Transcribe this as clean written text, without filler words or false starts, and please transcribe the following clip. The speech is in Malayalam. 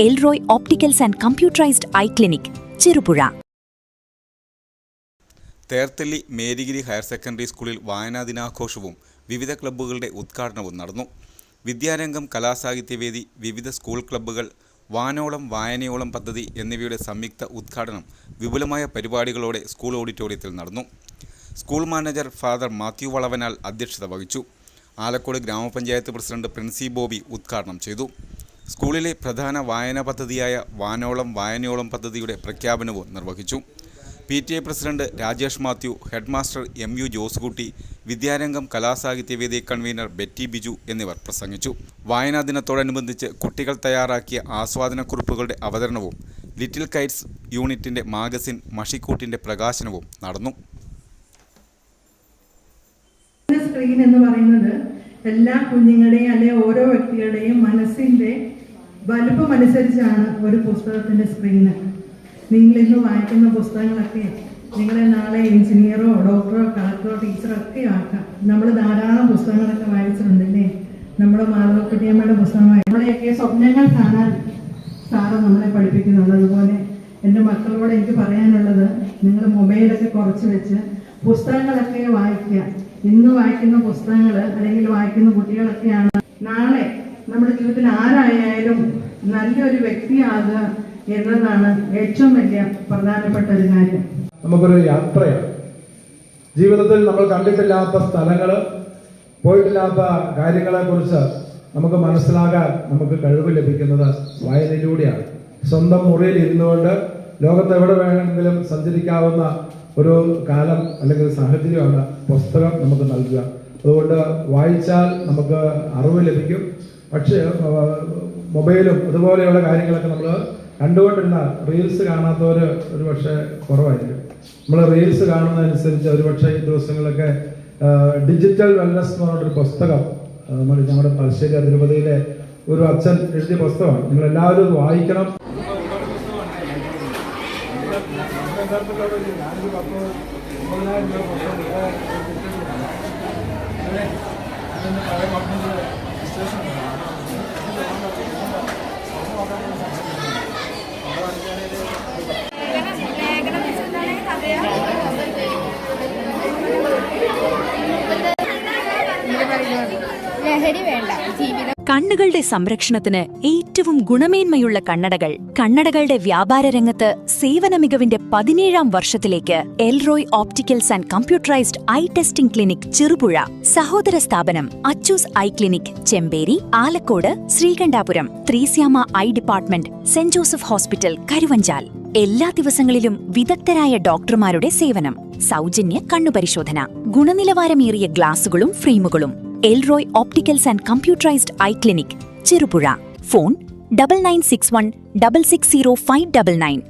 El Roi opticals and computerized eye clinic, Cherupuzha. Therthally Marygiri higher secondary സ്കൂളിൽ വായനാ ദിനാഘോഷവും വിവിധ ക്ലബ്ബുകളുടെ ഉദ്ഘാടനവും നടന്നു. വിദ്യാരംഗം, കലാസാഹിത്യവേദി, വിവിധ സ്കൂൾ ക്ലബ്ബുകൾ, വാനോളം വായനയോളം പദ്ധതി എന്നിവയുടെ സംയുക്ത ഉദ്ഘാടനം വിപുലമായ പരിപാടികളോടെ സ്കൂൾ ഓഡിറ്റോറിയത്തിൽ നടന്നു. School manager father Mathew Valavanal അധ്യക്ഷത വഹിച്ചു. ആലക്കോട് ഗ്രാമപഞ്ചായത്ത് പ്രസിഡന്റ് പ്രിൻസി ബോബി ഉദ്ഘാടനം ചെയ്തു. സ്കൂളിലെ പ്രധാന വായനാ പദ്ധതിയായ വാനോളം വായനയോളം പദ്ധതിയുടെ പ്രഖ്യാപനവും നിർവഹിച്ചു. PTA president Rajesh Mathew, head master MU Josukutty, Vidyarangam Kalasahityavedi convener Betty Biju എന്നിവർ പ്രസംഗിച്ചു. വായനാ ദിനത്തോടനുബന്ധിച്ച് കുട്ടികൾ തയ്യാറാക്കിയ ആസ്വാദനക്കുറിപ്പുകളുടെ അവതരണവും ലിറ്റിൽ കൈറ്റ്സ് യൂണിറ്റിൻ്റെ മാഗസിൻ മഷിക്കൂട്ടിൻ്റെ പ്രകാശനവും നടന്നു. സ്ക്രീൻ എന്ന് പറയുന്നത് എല്ലാ കുഞ്ഞുങ്ങളുടെയും അല്ലെങ്കിൽ ഓരോ വ്യക്തികളുടെയും മനസ്സിൻ്റെ വലുപ്പമനുസരിച്ചാണ് ഒരു പുസ്തകത്തിൻ്റെ സ്ക്രീന്. നിങ്ങളിന്ന് വായിക്കുന്ന പുസ്തകങ്ങളൊക്കെ നിങ്ങളെ നാളെ എഞ്ചിനീയറോ ഡോക്ടറോ കളക്ടറോ ടീച്ചറോ ഒക്കെ ആക്കാം. നമ്മൾ ധാരാളം പുസ്തകങ്ങളൊക്കെ വായിച്ചിട്ടുണ്ടല്ലേ. നമ്മുടെ മാധവക്കുട്ടിയമ്മയുടെ പുസ്തകമായി നമ്മളെയൊക്കെ സ്വപ്നങ്ങൾ കാണാൻ സാറ് നമ്മളെ പഠിപ്പിക്കുന്നുണ്ട്. അതുപോലെ എൻ്റെ മക്കളോട് എനിക്ക് പറയാനുള്ളത്, നിങ്ങൾ മൊബൈലൊക്കെ കുറച്ച് വെച്ച് പുസ്തകങ്ങളൊക്കെ വായിക്കുക. ഇന്ന് വായിക്കുന്ന പുസ്തകങ്ങൾ അല്ലെങ്കിൽ വായിക്കുന്ന കുട്ടികളൊക്കെയാണ് നാളെ നമ്മുടെ ജീവിതത്തിൽ ആരായാലും നല്ലൊരു വ്യക്തിയാകുക എന്നതാണ് ഏറ്റവും വലിയ പ്രധാനപ്പെട്ട ഒരു കാര്യം. നമുക്കൊരു യാത്രയാണ്. ജീവിതത്തിൽ നമ്മൾ കണ്ടിട്ടില്ലാത്ത സ്ഥലങ്ങൾ, പോയിട്ടില്ലാത്ത കാര്യങ്ങളെ കുറിച്ച് നമുക്ക് മനസ്സിലാകാൻ നമുക്ക് കഴിവ് ലഭിക്കുന്നത് വായനയിലൂടെയാണ്. സ്വന്തം മുറിയിൽ ഇരുന്നുകൊണ്ട് ലോകത്ത് എവിടെ വേണമെങ്കിലും സഞ്ചരിക്കാവുന്ന ഒരു കാലം അല്ലെങ്കിൽ സാഹചര്യമാണ് പുസ്തകം നമുക്ക് നൽകുക. അതുകൊണ്ട് വായിച്ചാൽ നമുക്ക് അറിവ് ലഭിക്കും. പക്ഷേ മൊബൈലും അതുപോലെയുള്ള കാര്യങ്ങളൊക്കെ നമ്മൾ കണ്ടുകൊണ്ടിരുന്ന റീൽസ് കാണാത്തവർ ഒരുപക്ഷെ കുറവായിരിക്കും. നമ്മൾ റീൽസ് കാണുന്നതനുസരിച്ച് ഒരുപക്ഷെ ഈ ദിവസങ്ങളിലൊക്കെ ഡിജിറ്റൽ വെൽനസ് എന്ന് പറഞ്ഞൊരു പുസ്തകം ഞങ്ങളുടെ തലശ്ശേരി തിരുപ്പതിയിലെ ഒരു അച്ഛൻ എഴുതിയ പുസ്തകമാണ്. നിങ്ങളെല്ലാവരും ഇത് വായിക്കണം. കണ്ണുകളുടെ സംരക്ഷണത്തിന് ഏറ്റവും ഗുണമേന്മയുള്ള കണ്ണടകളുടെ വ്യാപാര രംഗത്ത് സേവന മികവിന്റെ 17ാം വർഷത്തിലേക്ക് Elroy opticals and computerized eye testing clinic, Cherupuzha. സഹോദര സ്ഥാപനം Achoos eye clinic, Chemperi, Alakode, Sreekandapuram, Threesyama eye department, saint Joseph hospital, Karuvanchal. എല്ലാ ദിവസങ്ങളിലും വിദഗ്ധരായ ഡോക്ടർമാരുടെ സേവനം, സൗജന്യ കണ്ണുപരിശോധന, ഗുണനിലവാരമേറിയ ഗ്ലാസുകളും ഫ്രെയിമുകളും. Elroy opticals and computerized eye clinic, Cherupuzha. Phone 9961 660 599.